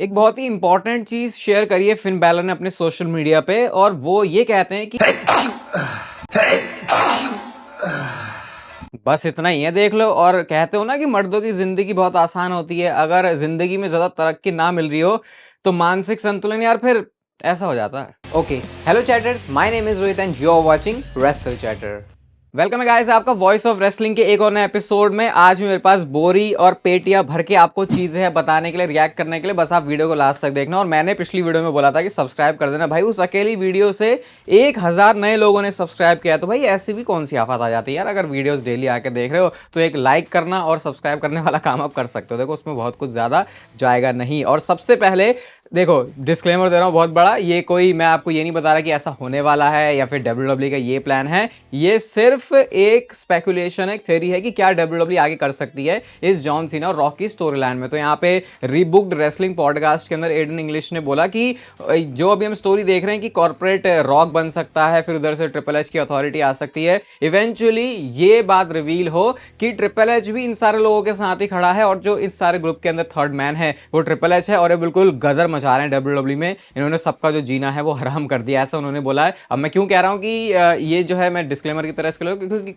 एक बहुत ही इंपॉर्टेंट चीज शेयर करी है फिन बैलर ने अपने सोशल मीडिया पे, और वो ये कहते हैं कि बस इतना ही है, देख लो। और कहते हो ना कि मर्दों की जिंदगी बहुत आसान होती है, अगर जिंदगी में ज्यादा तरक्की ना मिल रही हो तो मानसिक संतुलन यार फिर ऐसा हो जाता है। Okay, hello chatters, my name is Rohit and you are watching wrestle chatter. Welcome है गाइस आपका वॉइस ऑफ रेसलिंग के एक और नए एपिसोड में। आज भी मेरे पास बोरी और पेटियां भर के आपको चीजें हैं बताने के लिए, रिएक्ट करने के लिए। बस आप वीडियो को लास्ट तक देखना। और मैंने पिछली वीडियो में बोला था कि सब्सक्राइब कर देना भाई, उस अकेली वीडियो से 1000 नए लोगों ने सब्सक्राइब किया। तो भाई ऐसी भी कौन सी आफत आ जाती है यार, अगर वीडियोस डेली आके देख रहे हो तो एक लाइक करना और सब्सक्राइब करने वाला काम आप कर सकते हो। देखो उसमें बहुत कुछ ज्यादा जाएगा नहीं। और सबसे पहले देखो, डिस्क्लेमर दे रहा हूँ बहुत बड़ा, ये कोई मैं आपको ये नहीं बता रहा कि ऐसा होने वाला है या फिर डब्ल्यूडब्ल्यू का ये प्लान है। ये सिर्फ एक स्पेकुलेशन, एक थ्योरी है कि क्या डब्ल्यूडब्ल्यू आगे कर सकती है इस जॉन सीना और रॉक की स्टोरी लाइन में। तो यहाँ पे रीबुक्ड रेसलिंग पॉडकास्ट के अंदर एडन इंग्लिश ने बोला कि जो अभी हम स्टोरी देख रहे हैं कि कॉर्पोरेट रॉक बन सकता है, फिर उधर से ट्रिपल एच की अथॉरिटी आ सकती है। इवेंचुअली ये बात रिवील हो कि ट्रिपल एच भी इन सारे लोगों के साथ ही खड़ा है, और जो इस सारे ग्रुप के अंदर थर्ड मैन है वो ट्रिपल एच है। और ये बिल्कुल गदर मचा रहे हैं डब्ल्यूडब्ल्यू में, इन्होंने सबका जो जीना है वो हराम कर दिया, ऐसा उन्होंने बोला है। अब मैं क्यों कह रहा हूं कि ये जो है मैं डिस्क्लेमर की तरह इसके लिए,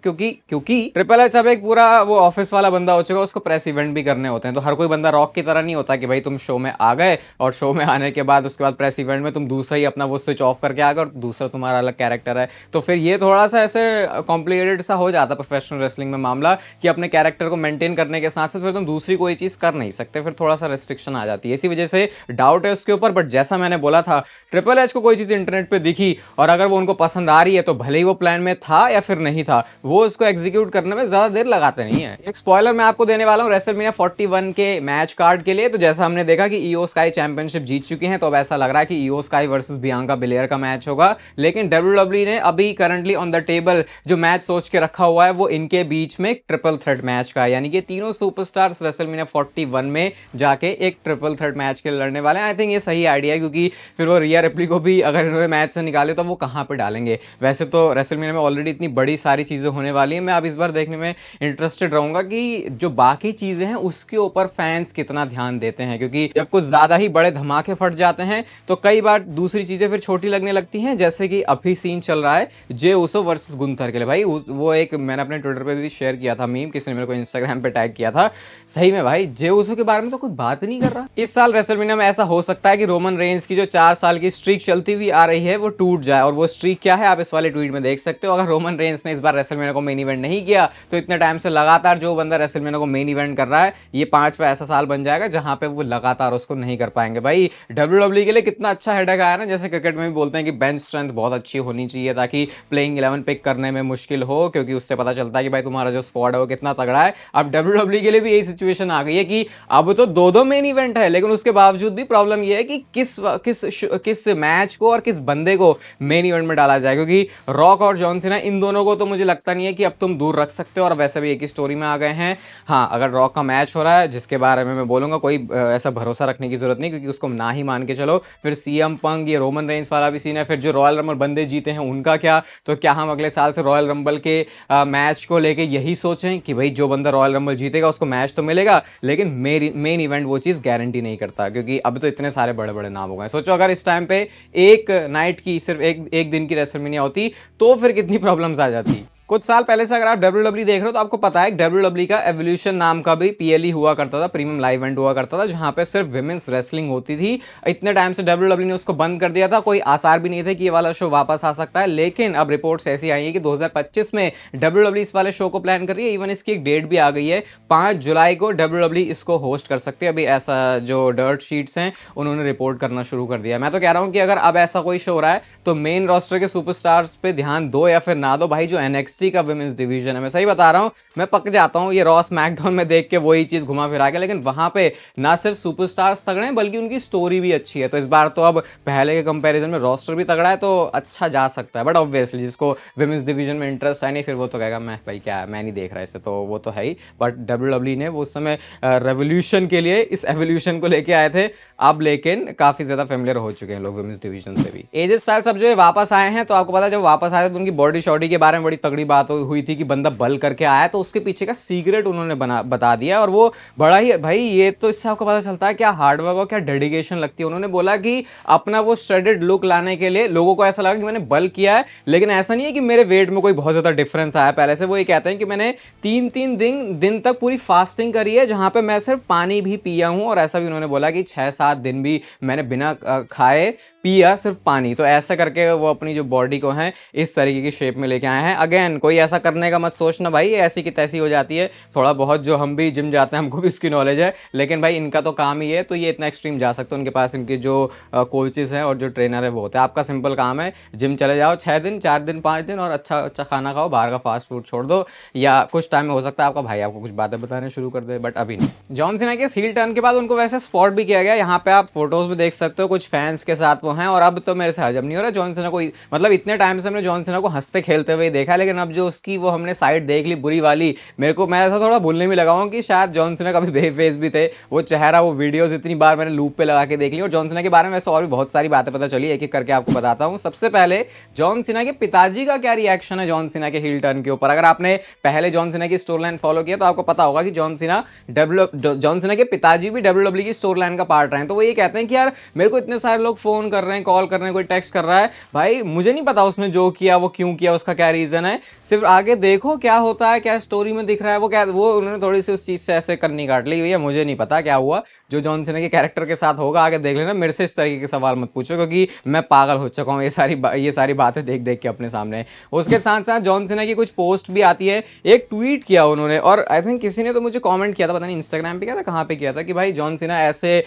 क्योंकि ट्रिपल एच अब एक पूरा वो ऑफिस वाला बंदा हो चुका है, उसको प्रेस इवेंट भी करने होते हैं। तो हर कोई बंदा रॉक की तरह नहीं होता कि भाई तुम शो में आ गए और शो में आने के बाद उसके बाद प्रेस इवेंट में तुम दूसरा ही अपना वो स्विच ऑफ करके आ गए और दूसरा तुम्हारा अलग कैरेक्टर है। तो फिर ये थोड़ा सा ऐसे कॉम्प्लिकेटेड सा हो जाता है प्रोफेशनल रेसलिंग में मामला, कि अपने कैरेक्टर को मेंटेन करने के साथ साथ फिर तुम दूसरी कोई चीज कर नहीं सकते, फिर थोड़ा सा रेस्ट्रिक्शन आ जाती है। इसी वजह से डाउट है उसके ऊपर। बट जैसा मैंने बोला था, ट्रिपल एच को कोई चीज इंटरनेट पे दिखी और अगर वो उनको पसंद आ रही है तो भले ही वो प्लान में था या फिर नहीं था, वो उसको एग्जीक्यूट करने में ज्यादा देर लगाते नहीं है। एक स्पॉइलर मैं आपको देने वाला हूं रेसलमेनिया 41 के मैच कार्ड के लिए। तो जैसा हमने देखा कि ईओ स्काई चैंपियनशिप जीत चुकी हैं, तो अब ऐसा लग रहा है कि IYO Sky versus Bianca Belair का मैच होगा। लेकिन डब्ल्यूडब्ल्यू ने अभी करंटली ऑन द टेबल जो मैच सोच के रखा हुआ है वो इनके बीच में ट्रिपल थ्रेट मैच का है, यानी कि तीनों सुपरस्टार्स रेसलमेनिया 41 में जाके एक ट्रिपल थ्रेट मैच के लड़ने वाले हैं। आई थिंक ये सही आइडिया है, क्योंकि फिर वो रिया रिप्ली को भी अगर इन्होंने मैच से निकाले तो वो कहाँ पे डालेंगे। वैसे तो रेसलमेनिया में ऑलरेडी इतनी बड़ी सारी चीजें होने वाली हैं, मैं अब इस बार देखने में इंटरेस्टेड रहूंगा कि जो बाकी चीजें हैं उसके ऊपर फैंस कितना ध्यान देते हैं। क्योंकि जब कुछ ज्यादा ही बड़े धमाके फट जाते हैं तो कई बार दूसरी चीजें फिर छोटी लगने लगती हैं। जैसे कि अभी सीन चल रहा है जे उसो वर्सेस गुंथर के लिए। भाई वो एक मैंने अपने ट्विटर पे भी शेयर किया था मीम, किसी ने मेरे को इंस्टाग्राम पे टैग किया था। सही में भाई जे उसो के बारे में तो कोई बात नहीं कर रहा। इस साल रेसलमेनिया में ऐसा हो सकता है कि रोमन रेंज की जो 4 साल की स्ट्रीक चलती हुई आ रही है वो टूट जाए। और वो स्ट्रीक क्या है आप इस वाले ट्वीट में देख सकते हो। अगर रोमन रेंज ने इस बार रेसलमेनिया को मेन इवेंट नहीं किया तो इतने टाइम से लगातार जो बंदा रेसलमेनिया को मेन इवेंट कर रहा है, ये 5वां ऐसा साल बन जाएगा जहां पे वो लगातार उसको नहीं कर पाएंगे। भाई डब्ल्यूडब्ल्यू के लिए कितना अच्छा हेडेक आया ना। जैसे क्रिकेट में भी बोलते हैं कि बेंच स्ट्रेंथ बहुत अच्छी होनी चाहिए ताकि प्लेइंग 11 पिक करने में मुश्किल हो, क्योंकि उससे पता चलता है कि भाई तुम्हारा जो स्क्वाड है वो कितना तगड़ा है। अब डब्ल्यूडब्ल्यू के लिए भी यही सिचुएशन आ गई है कि अब तो दो मेन इवेंट है, लेकिन उसके बावजूद भी प्रॉब्लम यह है कि किस मैच को और किस बंदे को मेन इवेंट में डाला जाए। क्योंकि रॉक और जॉन सीना इन दोनों को तो मुझे लगता नहीं है कि अब तुम दूर रख सकते हो, और वैसे भी एक ही स्टोरी में आ गए हैं। हाँ, अगर रॉक का मैच हो रहा है जिसके बारे में मैं बोलूंगा कोई ऐसा भरोसा रखने की जरूरत नहीं, क्योंकि उसको ना ही मान के चलो। फिर सीएम पंग, ये रोमन रेंस वाला भी सीन है। फिर जो रॉयल रंबल बंदे जीते हैं उनका क्या, तो क्या हम अगले साल से रॉयल रंबल के मैच को लेके यही सोचें कि भाई जो बंदा रॉयल रंबल जीतेगा उसको मैच तो मिलेगा, लेकिन मेन इवेंट वो चीज गारंटी नहीं करता। क्योंकि अब तो इतने सारे बड़े बड़े नाम हो गए। सोचो अगर इस टाइम पे एक नाइट की सिर्फ एक दिन की रेसलमेनिया होती तो फिर कितनी प्रॉब्लम्स आ जाती। कुछ साल पहले से अगर आप डब्ल्यूडब्ल्यू देख रहे हो तो आपको पता है डब्ल्यूडब्ल्यू का एवोल्यूशन नाम का भी पीएलई हुआ करता था, प्रीमियम लाइव इवेंट हुआ करता था, जहां पे सिर्फ विमेंस रेसलिंग होती थी। इतने टाइम से डब्ल्यूडब्ल्यू ने उसको बंद कर दिया था, कोई आसार भी नहीं थे कि ये वाला शो वापस आ सकता है। लेकिन अब रिपोर्ट्स ऐसी आई है कि 2025 में डब्ल्यूडब्ल्यू इस वाले शो को प्लान कर रही है। इवन इसकी एक डेट भी आ गई है, 5 जुलाई को डब्ल्यूडब्ल्यू इसको होस्ट कर सकती है। अभी ऐसा जो डर्ट शीट्स हैं उन्होंने रिपोर्ट करना शुरू कर दिया। मैं तो कह रहा हूं कि अगर अब ऐसा कोई शो हो रहा है तो मेन रोस्टर के सुपरस्टार्स पे ध्यान दो या फिर ना दो। भाई जो एनएक्सटी का विमेंस डिवीजन है, मैं सही बता रहा हूं, मैं पक जाता हूं ये रॉ स्मैकडाउन में देख के वही चीज घुमा फिरा के। लेकिन वहां पे ना सिर्फ सुपरस्टार्स तगड़े हैं बल्कि उनकी स्टोरी भी अच्छी है। तो इस बार तो अब पहले के कंपैरिजन में रोस्टर भी तगड़ा है तो अच्छा जा सकता है। बट ऑब्वियसली जिसको विमेंस डिवीजन में इंटरेस्ट है नहीं, फिर वो तो कहेगा मैं भाई क्या मैं नहीं देख रहा इसे, तो वो तो है ही। बट डब्ल्यूडब्ल्यू ने वो उस समय रेवोल्यूशन के लिए इस एवोल्यूशन को लेके आए थे। अब लेकिन काफी ज्यादा फेमिलियर हो चुके हैं लोग विमेंस डिवीजन से भी। एजे स्टाइल्स अब जो है वापस आए हैं, तो आपको पता है जब वापस आए तो उनकी बॉडी शॉडी के बारे में बड़ी तगड़ी बड़ी बात हुई थी कि बंदा बल करके आया, तो उसके पीछे का सीक्रेट उन्होंने बता दिया। और वो बड़ा ही भाई, ये तो इससे आपको पता चलता है क्या हार्डवर्क और क्या डेडिकेशन लगती है। उन्होंने बोला कि अपना वो श्रेडेड लुक लाने के लिए लोगों को ऐसा लगा कि मैंने बल किया है, लेकिन ऐसा नहीं है कि मेरे वेट में कोई बहुत ज़्यादा डिफरेंस आया पहले से। वो ये कहते हैं कि मैंने 3-3 दिन तक पूरी फास्टिंग करी है, जहां पे मैं सिर्फ पानी भी पिया हूं। और ऐसा भी उन्होंने बोला कि 6-7 दिन भी मैंने बिना खाए पिया सिर्फ पानी। तो ऐसा करके वो अपनी जो बॉडी को है इस तरीके की शेप में लेके आए हैं। अगेन कोई ऐसा करने का मत सोचना भाई, ये ऐसी की तैसी हो जाती है। थोड़ा बहुत जो हम भी जिम जाते हैं हमको भी उसकी नॉलेज है, लेकिन भाई इनका तो काम ही है, तो ये इतना एक्सट्रीम जा सकते हैं। उनके पास इनके जो कोचेस हैं और जो ट्रेनर है वो होते हैं। आपका सिंपल काम है, जिम चले जाओ 6 दिन, 4 दिन, 5 दिन, और अच्छा अच्छा खाना खाओ, बाहर का फास्ट फूड छोड़ दो। या कुछ टाइम में हो सकता है आपका भाई आपको कुछ बातें बताने शुरू कर दे, बट अभी नहीं। जॉन सीना के हील टर्न के बाद उनको वैसे स्पॉट भी किया गया, यहाँ पे आप फोटोज में देख सकते हो, कुछ फैंस के साथ वो हैं। और अब तो मेरे से हजम नहीं हो रहा जॉन सीना को, मतलब इतने टाइम से हमने जॉन सीना को हंसते खेलते हुए देखा, लेकिन अब जो उसकी वो हमने साइड देख ली बुरी वाली, मैं ऐसा थोड़ा भूलने में लगा हूँ कि शायद जॉन सीना कभी बेफेस भी थे। वो चेहरा, वो वीडियोस इतनी बार मैंने लूप पे लगा के देख ली। और जॉन सीना के बारे में वैसे और भी बहुत सारी बातें पता चली, एक एक करके आपको बताता हूँ। सबसे पहले जॉन सीना के पिताजी का क्या रिएक्शन है जॉन सीना के हील टर्न के ऊपर। अगर आपने पहले जॉन सीना की स्टोरी लाइन फॉलो किया तो आपको पता होगा कि जॉन सीना के पिताजी भी WWE की स्टोरी लाइन का पार्ट रहे हैं। तो वो ये कहते हैं कि यार मेरे को इतने सारे लोग फोन कर रहे हैं, कॉल कर रहे हैं, कोई टेक्स्ट कर रहा है, भाई मुझे नहीं पता उसने जो किया वो क्यों किया, उसका क्या रीजन है, सिर्फ आगे देखो क्या होता है, क्या स्टोरी में दिख रहा है। वो उन्होंने थोड़ी सी उस चीज से ऐसे करनी काट ली, भैया मुझे नहीं पता क्या हुआ, जो जॉन सीना के कैरेक्टर के साथ होगा आगे देख लेना, मेरे से इस तरीके के सवाल मत पूछो, क्योंकि मैं पागल हो चुका हूँ ये सारी बातें देख देख के अपने सामने। उसके साथ साथ जॉन सीना की कुछ पोस्ट भी आती है। एक ट्वीट किया उन्होंने, और आई थिंक किसी ने तो मुझे कमेंट किया था, पता नहीं इंस्टाग्राम पे किया था, कहाँ पे किया था, कि भाई जॉन सीना ऐसे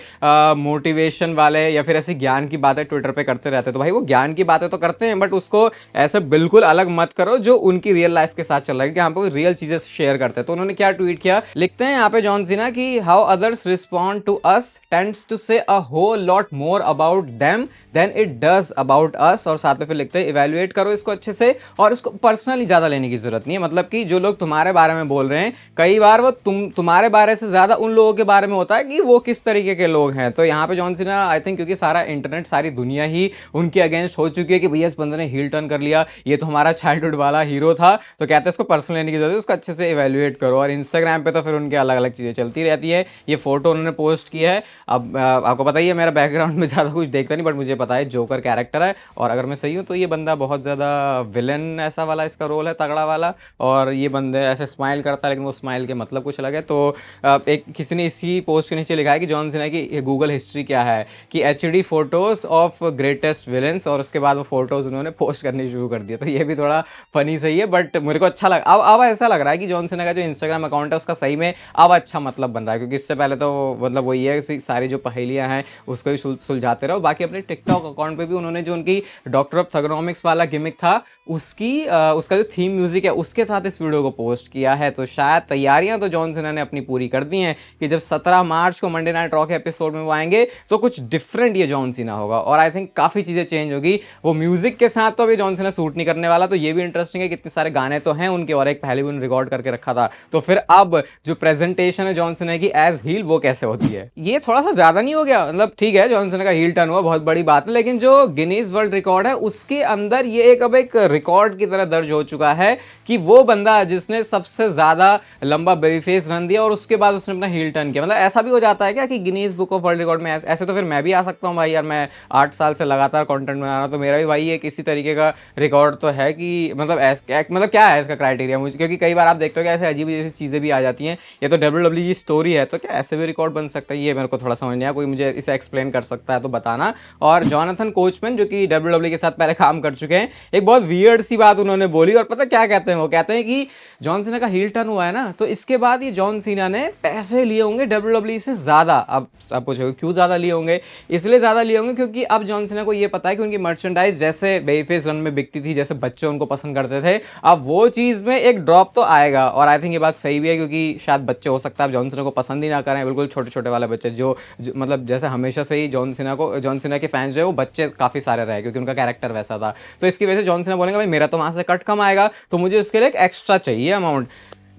मोटिवेशन वाले या फिर ऐसे ज्ञान की बातें ट्विटर पे करते रहते। तो भाई वो ज्ञान की बातें तो करते हैं, बट उसको ऐसे बिल्कुल अलग मत करो जो उनकी रियल लाइफ के साथ चल रहा है, क्योंकि यहाँ पे वो रियल चीजें शेयर करते हैं। तो उन्होंने क्या ट्वीट किया, लिखते हैं यहाँ पे जॉन सीना कि how others respond to us tends to say a whole lot more about them than it does about us. और साथ में फिर लिखते हैं इवैल्यूएट करो इसको अच्छे से, और इसको पर्सनली ज्यादा लेने की जरूरत नहीं है। मतलब कि जो लोग तुम्हारे बारे में बोल रहे हैं, कई बार वो तुम्हारे बारे से ज्यादा उन लोगों के बारे में होता है कि वो किस तरीके के लोग हैं। तो यहाँ पे जॉन सीना आई थिंक, क्योंकि सारा इंटरनेट, सारी दुनिया ही उनके अगेंस्ट हो चुकी है कि भैया इस बंदे ने हील टर्न कर लिया, ये तो हमारा चाइल्डहुड वाला हीरो था, तो कहते हैं इसको पर्सनल लेने की जरूरत है, उसको अच्छे से इवैल्यूएट करो। और इंस्टाग्राम पे तो फिर उनके अलग अलग चीजें चलती रहती है। ये फोटो उन्होंने पोस्ट की है। अब आपको पता ही है मेरा बैकग्राउंड में ज़्यादा कुछ देखता नहीं, बट मुझे पता है जोकर कैरेक्टर है, और अगर मैं सही हूँ तो ये बंदा बहुत ज़्यादा विलन ऐसा वाला इसका रोल है, तगड़ा वाला। और ये बंदे ऐसे स्माइल करता है, लेकिन वो स्माइल के मतलब कुछ अलग है। तो एक किसी ने इसी पोस्ट के नीचे लिखा है कि जॉन सीना की गूगल हिस्ट्री क्या है, कि HD photos of greatest villains, और उसके बाद वो फोटोज उन्होंने पोस्ट करनी शुरू कर दिया। तो ये भी थोड़ा फनी सही है, बट मेरे को अच्छा लगा। अब ऐसा लग रहा है कि जॉन सीना का जो इंस्टाग्राम अकाउंट है उसका सही में अब अच्छा मतलब बन रहा है, क्योंकि इससे पहले तो मतलब वही है, सारी जो पहेलियां हैं उसको ही सुलझाते रहो। बाकी अपने टिकटॉक अकाउंट पे भी उन्होंने जो उनकी डॉक्टर ऑफ थर्गोनॉमिक्स वाला गिमिक था उसका जो थीम म्यूजिक है उसके साथ इस वीडियो को पोस्ट किया है। तो शायद तैयारियां तो जॉन सीना ने अपनी पूरी कर दी हैं कि जब 17 मार्च को मंडे नाइट रॉ के एपिसोड में वो आएंगे तो कुछ डिफरेंट ये जॉन सीना होगा, और आई थिंक काफी चीजें चेंज होगी। वो म्यूजिक के साथ तो अभी जॉन सीना सूट नहीं करने वाला, तो ये भी इंटरेस्टिंग है, कितने सारे गाने तो हैं उनके, और एक पहले भी उन्होंने रिकॉर्ड करके रखा था। तो फिर अब जो प्रेजेंटेशन है जॉन सीना की एज हील वो कैसे होती है, ये थोड़ा सा ज्यादा नहीं हो गया? मतलब ठीक है जॉन सीना का हील टर्न हुआ, बहुत बड़ी बात है, लेकिन जो गिनीज वर्ल्ड रिकॉर्ड है उसके अंदर ये अब एक रिकॉर्ड की तरह दर्ज हो चुका है कि वो बंदा जिसने सबसे ज्यादा लंबा बेबी फेस रन दिया और उसके बाद उसने अपना हील टर्न किया। मतलब ऐसा भी हो जाता है क्या कि Guinness book of world record में ऐसे तो फिर मैं भी आ सकता हूँ भाई यार, मैं 8 साल से लगातार कंटेंट बना रहा हूँ, तो मेरा भी भाई ये किसी तरीके का रिकॉर्ड तो है कि मतलब क्या है इसका क्राइटेरिया मुझे, क्योंकि कई बार आप देखते हो कि ऐसे अजीब अजीब चीजें भी आ जाती हैं। ये तो WWE की स्टोरी है, तो क्या ऐसे भी रिकॉर्ड बन सकता है? ये मेरे को थोड़ा समझ नहीं आया, कोई मुझे इसे एक्सप्लेन कर सकता है तो बताना। और जॉनथन कोचमैन जो कि WWE के साथ पहले काम कर चुके हैं, एक बहुत वियर्ड सी बात उन्होंने बोली, और पता क्या कहते हैं? वो कहते हैं कि जॉन सीना का हील टर्न हुआ है ना, तो इसके बाद ये जॉन सीना ने पैसे लिए होंगे WWE से ज्यादा। अब आप पूछोगे क्यों ज्यादा लिए होंगे? इसलिए ज्यादा लिए होंगे क्योंकि अब जॉन सीना को ये पता है कि उनकी मर्चेंडाइज जैसे बेफेस रन में बिकती थी, जैसे बच्चे उनको पसंद करते थे, अब वो चीज में एक ड्रॉप तो आएगा। और आई थिंक ये बात सही भी है, क्योंकि शायद बच्चे हो सकता है जॉन सीना को पसंद ही ना करें, बिल्कुल छोटे छोटे वाले बच्चे जो मतलब जैसे हमेशा से ही जॉन सीना के फैंस जो है वो बच्चे काफी सारे रहे, क्योंकि उनका कैरेक्टर वैसा था। तो इसकी वजह से जॉन सीना बोलेंगे भाई मेरा तो वहां से कट कम आएगा, तो मुझे उसके लिए एक एक्स्ट्रा चाहिए अमाउंट।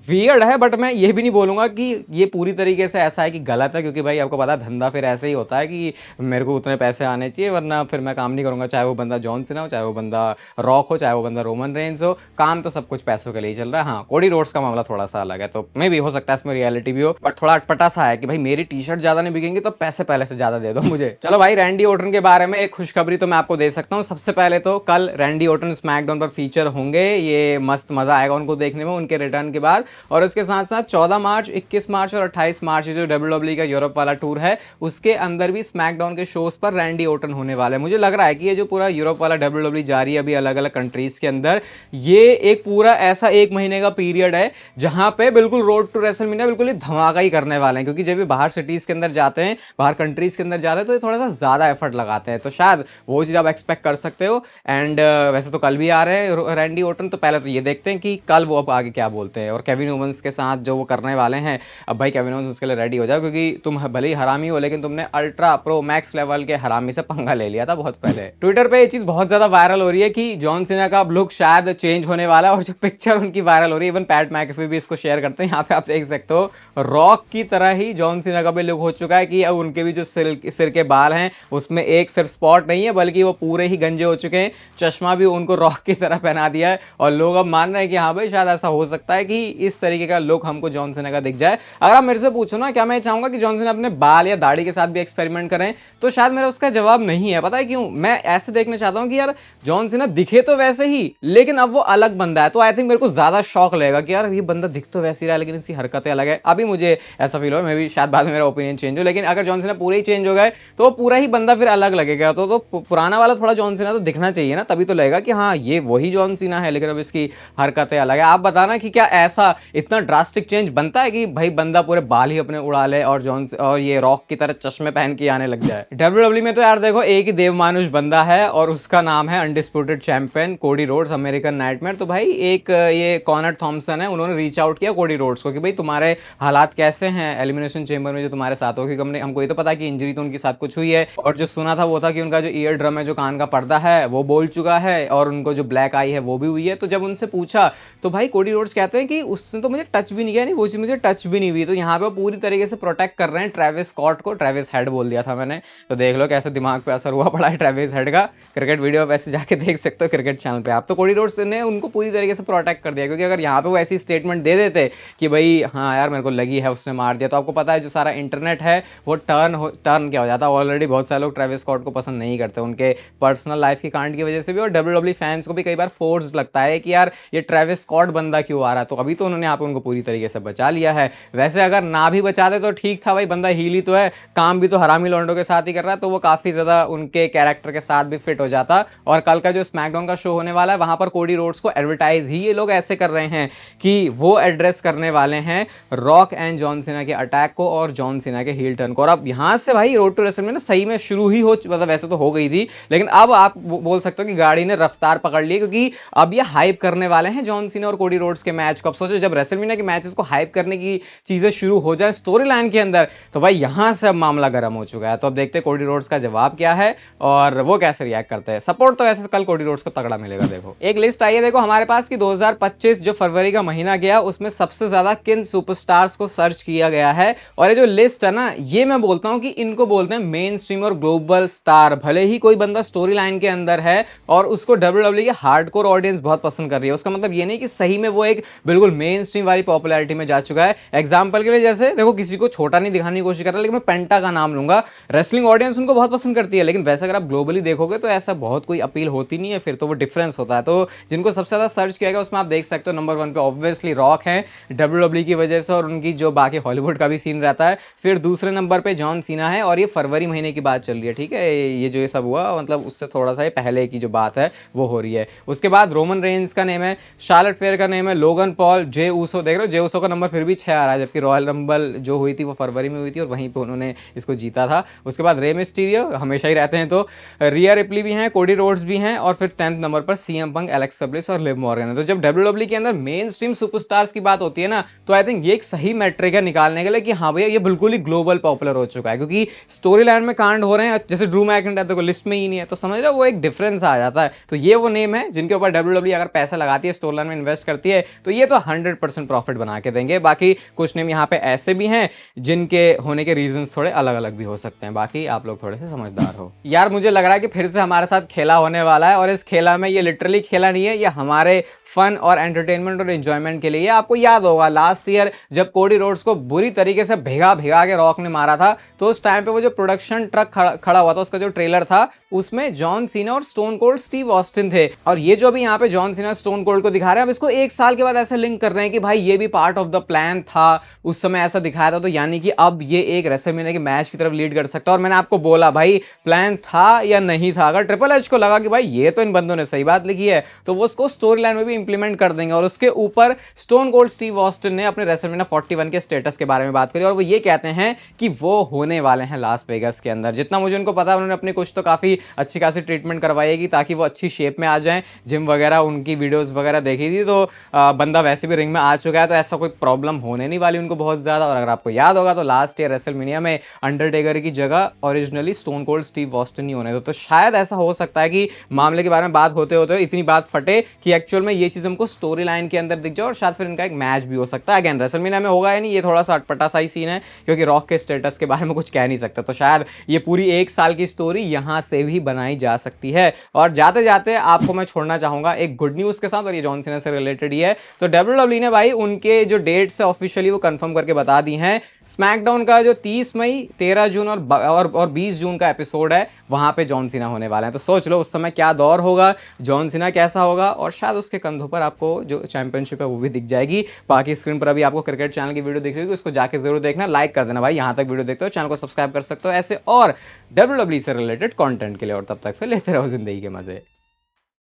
वियर्ड है, बट मैं ये भी नहीं बोलूंगा कि ये पूरी तरीके से ऐसा है कि गलत है, क्योंकि भाई आपको पता है धंधा फिर ऐसे ही होता है कि मेरे को उतने पैसे आने चाहिए वरना फिर मैं काम नहीं करूंगा, चाहे वो बंदा जॉन सीना हो, चाहे वो बंदा रॉक हो, चाहे वो बंदा रोमन रेंज हो, काम तो सब कुछ पैसों के लिए चल रहा है। हाँ, कोडी रोड्स का मामला थोड़ा सा अलग है, तो मे भी हो सकता है इसमें रियलिटी भी हो, बट थोड़ा अटपटा सा है कि भाई मेरी टी शर्ट ज्यादा नहीं बिकेंगी तो पैसे पहले से ज्यादा दे दो मुझे। चलो भाई, रैंडी ऑर्टन के बारे में एक खुशखबरी तो मैं आपको दे सकता हूँ। सबसे पहले तो कल रैंडी ऑर्टन स्मैकडाउन पर फीचर होंगे, ये मस्त मजा आएगा उनको देखने में उनके रिटर्न के बाद। और उसके साथ साथ 14 मार्च, 21 मार्च और 28 मार्च जो WWE का यूरोप वाला टूर है उसके अंदर भी स्मैकडाउन के शोज पर रैंडी ऑर्टन होने वाले हैं। मुझे लग रहा है कि ये जो पूरा यूरोप वाला WWE जा रही है अभी अलग अलग कंट्रीज के अंदर, ये एक पूरा ऐसा 1 महीने का पीरियड है जहां पे बिल्कुल रोड टू रेसलमेनिया बिल्कुल ही धमाका ही करने वाले हैं, क्योंकि जब भी बाहर सिटीज के अंदर जाते हैं, बाहर कंट्रीज के अंदर जाते हैं, तो ये थोड़ा सा ज्यादा एफर्ट लगाते हैं, तो शायद वो चीज आप एक्सपेक्ट कर सकते हो। एंड वैसे तो कल भी आ रहे हैं रैंडी ऑर्टन, तो पहले तो ये देखते हैं कि कल वो अब आगे क्या बोलते हैं। और केविन ओवेंस के साथ जो वो करने वाले हैं, अब भाई केविन ओवेंस उसके लिए रेडी हो जाओ, क्योंकि तुम भले ही हरामी हो लेकिन तुमने अल्ट्रा प्रो मैक्स लेवल के हरामी से पंगा ले लिया था बहुत पहले। ट्विटर पे ये चीज बहुत ज्यादा वायरल हो रही है कि जॉन सीना का अब लुक शायद चेंज होने वाला है, और जो पिक्चर उनकी वायरल हो रही है, इवन पैट मैकेफी भी इसको शेयर करते हैं। यहाँ पे आप देख सकते हो रॉक की तरह ही जॉन सीना का भी लुक हो चुका है कि अब उनके भी जो सिर के बाल हैं उसमें एक सिर्फ स्पॉट नहीं है बल्कि वो पूरे ही गंजे हो चुके हैं। चश्मा भी उनको रॉक की तरह पहना दिया है, और लोग अब मान रहे हैं कि हाँ भाई शायद ऐसा हो सकता है कि इस तरीके का लुक हमको जॉन सीना का दिख जाए। अगर आप मेरे से पूछो ना क्या मैं चाहूंगा कि जॉन सीना अपने बाल या दाढ़ी के साथ भी एक्सपेरिमेंट करें, तो शायद मेरा उसका जवाब नहीं है। पता है क्यों? मैं ऐसे देखना चाहता हूं कि यार जॉन सीना दिखे तो वैसे ही, लेकिन अब वो अलग बंदा है, तो आई थिंक मेरे को ज्यादा शौक लगेगा कि यार ये बंदा दिख तो वैसे ही रहा है लेकिन इसकी हरकतें अलग है। अभी मुझे ऐसा फील हो, मैं भी शायद बाद में मेरा ओपिनियन चेंज हो, लेकिन अगर जॉन सीना पूरे ही चेंज हो गए तो वो पूरा ही बंदा फिर अलग लगेगा। तो पुराना वाला थोड़ा जॉन सीना तो दिखना चाहिए ना, तभी तो लगेगा कि हाँ ये वही जॉन सीना है, लेकिन अब इसकी हरकतें अलग है। आप बताना कि क्या ऐसा इतना ड्रास्टिक चेंज बनता है कि भाई बंदा पूरे बाल ही अपने उड़ा ले और ये रॉक की तरह चश्मे पहन के आने लग जाए। WWE में तो यार देखो एक ही देवमानुष बंदा है और उसका नाम है undisputed champion Cody Rhodes, American nightmare. तो भाई एक ये कॉनर थॉमसन है, उन्होंने रीच आउट किया कोडी रोड्स को कि भाई तुम्हारे हालात कैसे हैं एलिमिनेशन चेंबर में जो तुम्हारे साथ हो, क्योंकि हमको ये तो पता है कि इंजरी तो उनके साथ कुछ हुई है, और जो सुना था वो था कि उनका जो ईयर ड्रम है, जो कान का पर्दा है, वो बोल चुका है, और उनको जो ब्लैक आई है वो भी हुई है। तो जब उनसे पूछा तो भाई कोडी रोड्स कहते हैं कि उसने तो मुझे टच भी नहीं किया, नहीं वो चीज मुझे टच भी नहीं हुई। तो यहाँ पे पूरी तरीके से प्रोटेक्ट कर रहे हैं ट्रेविस स्कॉट को। ट्रेविस हेड बोल दिया था मैंने, तो देख लो कैसे दिमाग पे असर हुआ पड़ा है ट्रेविस हेड का। क्रिकेट वीडियो पे ऐसे जाके देख सकते हो क्रिकेट चैनल पे आप। तो कोडी रोड्स ने उनको पूरी तरीके से प्रोटेक्ट कर दिया, क्योंकि अगर यहाँ पे वो ऐसी स्टेटमेंट दे देते कि भाई हाँ यार मेरे को लगी है उसने मार दिया, तो आपको पता है जो सारा इंटरनेट है वो टर्न क्या हो जाता है। ऑलरेडी बहुत सारे लोग ट्रेविस स्कॉट को पसंद नहीं करते उनके पर्सनल लाइफ की कांड की वजह से भी, और WWE फैंस को भी कई बार फोर्स लगता है कि यार ये ट्रेविस स्कॉट बंदा क्यों आ रहा है। तो अभी तो उन्होंने यहाँ पे उनको पूरी तरीके से बचा लिया है। वैसे अगर ना भी बचा दे तो ठीक था भाई, बंदा हील ही तो है, काम भी तो हरामी लॉन्डो के साथ ही कर रहा है, तो वो काफी ज्यादा उनके कैरेक्टर के साथ भी फिट हो जाता। और कल का जो स्मैकडाउन का शो होने वाला है वहां पर कोडी रोड्स को एडवर्टाइज ही ये लोग ऐसे कर रहे हैं कि वो एड्रेस करने वाले हैं रॉक एंड जॉन सीना के अटैक को और जॉन सीना के हील टर्न को। और अब यहां से भाई रोड टू रेसलमेनिया सही में शुरू ही हो, मतलब वैसे तो हो गई थी, लेकिन अब आप बोल सकते हो कि गाड़ी ने रफ्तार पकड़ ली, क्योंकि अब ये हाइप करने वाले हैं जॉन सीना और कोडी रोड्स के मैच को। अब सोचो जब रेसलमेनिया के मैचेस को हाइप करने की चीजें शुरू हो जाए स्टोरी लाइन के अंदर, तो भाई यहां से अब मामला गर्म हो चुका है। तो अब देखते हैं कोडी रोड्स का जवाब क्या है और वो कैसे रिएक्ट करते हैं। सपोर्ट तो ऐसे कल कोडी रोड्स को तगड़ा मिलेगा। देखो एक लिस्ट आई है देखो हमारे पास कि 2025 जो फरवरी का महीना गया उसमें सबसे ज्यादा किन सुपरस्टार्स को सर्च किया गया है। और ये जो लिस्ट है ना, ये मैं बोलता हूं कि इनको बोलते हैं मेन स्ट्रीम और ग्लोबल स्टार। भले ही कोई बंदा स्टोरी लाइन के अंदर है और उसको WWE की हार्डकोर ऑडियंस बहुत पसंद कर रही है, उसका मतलब ये नहीं कि सही में वो एक बिल्कुल मेन स्ट्रीम वाली पॉपुलैरिटी में जा चुका है। एग्जांपल के लिए जैसे देखो किसी को छोटा नहीं दिखाने की कोशिश कर रहा, लेकिन मैं पेंटा का नाम लूंगा, रेसलिंग ऑडियंस उनको बहुत पसंद करती है, लेकिन वैसे अगर आप ग्लोबली देखोगे तो ऐसा बहुत कोई अपील होती नहीं है, फिर तो वो डिफरेंस होता है। तो जिनको सबसे ज्यादा सर्च किया गया उसमें आप देख सकते हो नंबर 1 पे ऑब्वियसली रॉक है WWE की वजह से और उनकी जो बाकी हॉलीवुड का भी सीन रहता है। फिर दूसरे नंबर पे जॉन सीना है, और ये फरवरी महीने की बात चल रही है, ठीक है, ये जो ये सब हुआ मतलब उससे थोड़ा सा पहले की जो बात है वो हो रही है। उसके बाद रोमन रेंज का नेम है, शार्लेट फेयर का नेम है, लोगन पॉल, जे ऊसो। देख रहे हो जे ऊसो का नंबर फिर भी 6 आ रहा है, जबकि रॉयल रंबल जो हुई थी वो फरवरी में हुई थी और वहीं पे उन्होंने इसको जीता था। उसके बाद रे मिस्टीरियो हमेशा ही रहते हैं, तो रिया रिप्ली भी हैं, कोडी रोड्स भी हैं, और फिर 10th नंबर पर सीएम पंक, एलेक्स ब्लिस और लिव मॉर्गन है। तो जब WWE के अंदर मेन स्ट्रीम सुपरस्टार्स की बात होती है ना, तो आई थिंक ये एक सही मैट्रिक है निकालने के लिए कि हाँ भैया ये बिल्कुल ही ग्लोबल पॉपुलर हो चुका है, क्योंकि स्टोरी लाइन में कांड हो रहे हैं। जैसे ड्रू मैकिंटायर तो लिस्ट में ही नहीं है, तो समझ रहे हो वो एक डिफरेंस आ जाता है। तो ये वो नेम है जिनके ऊपर WWE अगर पैसा लगाती है, स्टोरी लाइन में इन्वेस्ट करती है, तो ये तो 100% प्रॉफिट बना के देंगे। बाकी कुछ नेम यहाँ पे ऐसे भी हैं जिनके होने के रीजंस थोड़े अलग अलग भी हो सकते हैं। बाकी आप लोग थोड़े से समझदार हो। यार मुझे लग रहा है कि फिर से हमारे साथ खेला होने वाला है, और इस खेला में ये लिटरली खेला नहीं है, ये हमारे फन और एंटरटेनमेंट और एंजॉयमेंट के लिए। आपको याद होगा लास्ट ईयर जब कोडी रोड्स को बुरी तरीके से भिगा भिगा के रॉक ने मारा था, तो उस टाइम पे वो जो प्रोडक्शन ट्रक खड़ा हुआ था, उसका जो ट्रेलर था, उसमें जॉन सीना और स्टोन कोल्ड स्टीव ऑस्टिन थे। और ये जो भी यहाँ पे जॉन सीना स्टोन कोल्ड को दिखा रहे हैं, अब इसको 1 साल के बाद ऐसे लिंक कर रहे हैं कि भाई ये भी पार्ट ऑफ द प्लान था, उस समय ऐसा दिखाया था, तो यानी कि अब ये एक रेसलमेनिया के मैच की तरफ लीड कर सकता है। और मैंने आपको बोला भाई प्लान था या नहीं था, अगर ट्रिपल एच को लगा कि भाई ये तो इन बंदों ने सही बात लिखी है, तो वो उसको स्टोरी लाइन में भी इंप्लीमेंट कर देंगे। और उसके ऊपर स्टोन कोल्ड स्टीव ऑस्टिन ने अपने रेसलमेनिया 41 के स्टेटस के बारे में बात करी, और वो ये कहते हैं कि वो होने वाले हैं लास वेगास के अंदर। जितना मुझे उनको पता है, उन्होंने अपनी कुछ तो काफी अच्छी खासी ट्रीटमेंट करवाएगी ताकि वो अच्छी शेप में आ जाएं। जिम वगैरह उनकी वीडियोस वगैरह देखी थी, तो बंदा वैसे भी रिंग में आ चुका है, तो ऐसा कोई प्रॉब्लम होने नहीं वाली उनको बहुत ज्यादा। और अगर आपको याद होगा तो लास्ट ईयर रेसलमेनिया में अंडरटेकर की जगह originally Stone Cold Steve Austin ही होने दो। तो शायद ऐसा हो सकता है कि मामले के बारे में बात होते होते इतनी बात फटे कि एक्चुअल में ये चीज हमको स्टोरी लाइन के अंदर दिख जाए, और शायद फिर इनका एक मैच भी हो सकता है। अगेन रेसलमेनिया में होगा या नहीं, ये थोड़ा सा अटपटा सा ही सीन है, क्योंकि रॉक के स्टेटस के बारे में कुछ कह नहीं सकता। तो शायद ये पूरी 1 साल की स्टोरी यहां से भी बनाई जा सकती है। और जाते जाते आपको मैं छोड़ना चाहूंगा एक गुड न्यूज के साथ, और ये जॉन सीना से रिलेटेड ही है। तो WWE ने भाई उनके जो डेट्स है ऑफिशियली वो कंफर्म करके बता दी हैं। स्मैकडाउन का जो 30 मई, 13 जून और 20 जून का एपिसोड है, वहां पे जॉन सीना होने वाला है। तो सोच लो उस समय क्या दौर होगा, जॉन सीना कैसा होगा, और शायद उसके कंधों पर आपको जो चैंपियनशिप है वो भी दिख जाएगी। बाकी स्क्रीन पर अभी आपको क्रिकेट चैनल की वीडियो दिख रही है, उसको जाके जरूर देखना, लाइक कर देना भाई। यहां तक वीडियो देखते हो, चैनल को सब्सक्राइब कर सकते हो ऐसे और WWE से रिलेटेड कंटेंट के लिए। और तब तक फिर लेते रहो जिंदगी के मजे।